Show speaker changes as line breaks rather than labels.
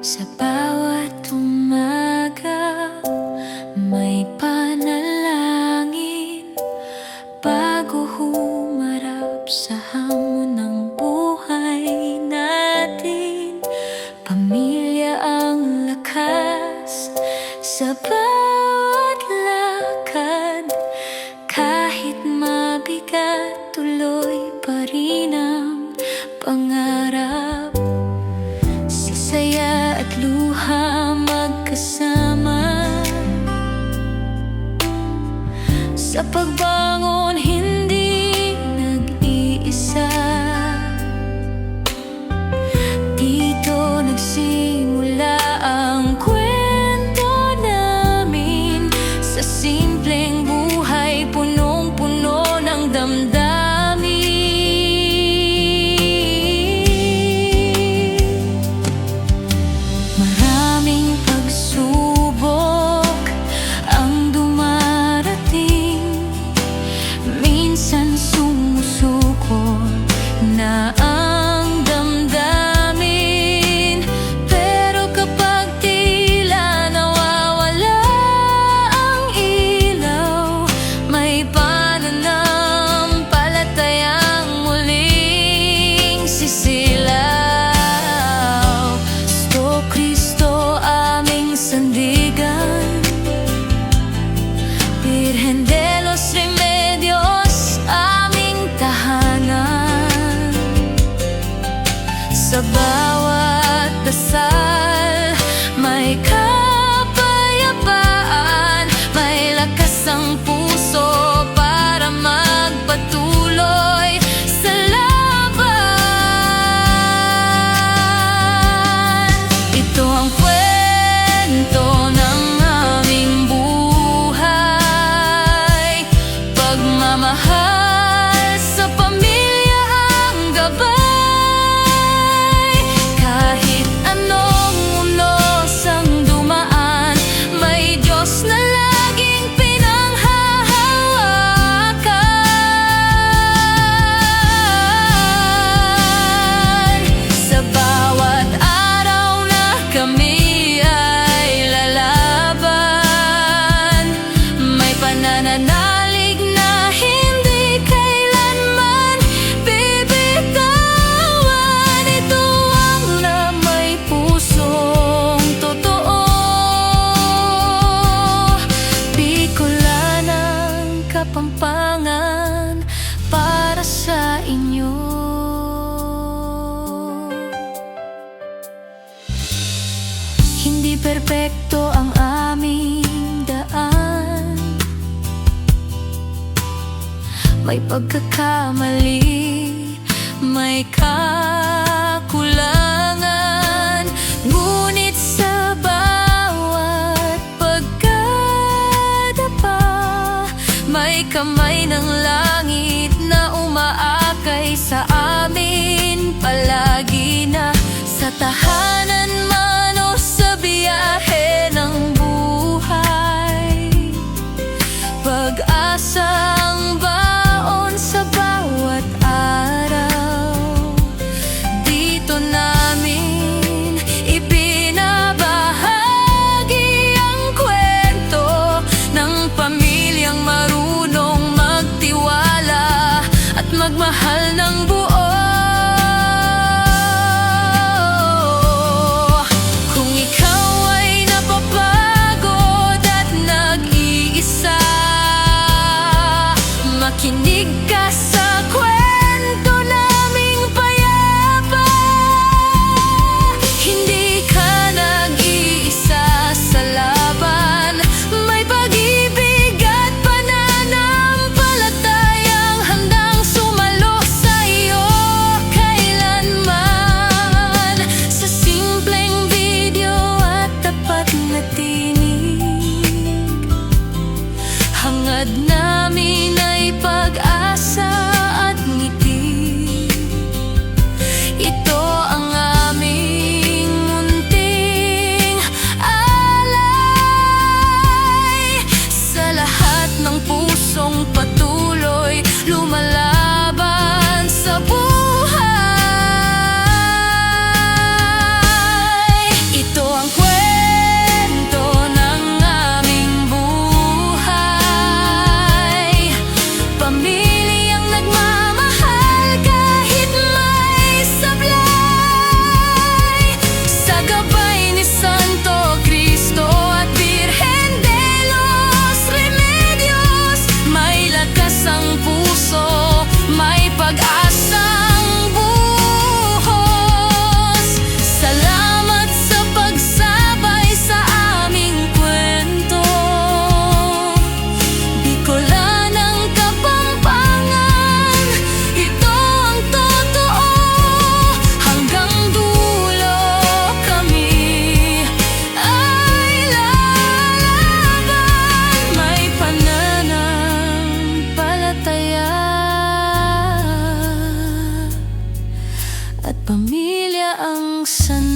Sa bawat umaga, may panalangin bago humarap sa hamon ng buhay natin. Pamilya ang lakas sa bawat lakad, kahit mabigat, tuloy pa rin ang pangarap. Saya at luha magkasama, sa pagbangon hindi nag-iisa. Dito nagsimula ang kwento namin, sa simpleng buhay punong-puno ng damdamin. Na ang damdamin, pero kapag tila nawawala ang ilaw, may pananampalatayang muling sisilaw. Sto Cristo aming sandigan, Birhen de los Remedios aming tahanan. Sa bawat dasal, may kapayapaan, may lakas ang puso para magpatuloy sa laban. Ito ang kwento ng aming buhay, pagmamahal sa pamilya ang gabay. Nananalig na hindi kailanman bibitawan. Ito ang na may pusong totoo, Bicolanang Kapampangan para sa inyo. Hindi perpekto ang aming daan, may pagkakamali, may kakulangan, ngunit sa bawat pagkadapa, may kamay ng langit na umaakay sa amin palagi, na sa tahanan man o sa biyahe ng buhay, pag-asang sa bawat araw. Dito namin ibinabahagi ang kwento ng pamilyang marunong magtiwala, at magmahal ng buo. Pamilya ang sanay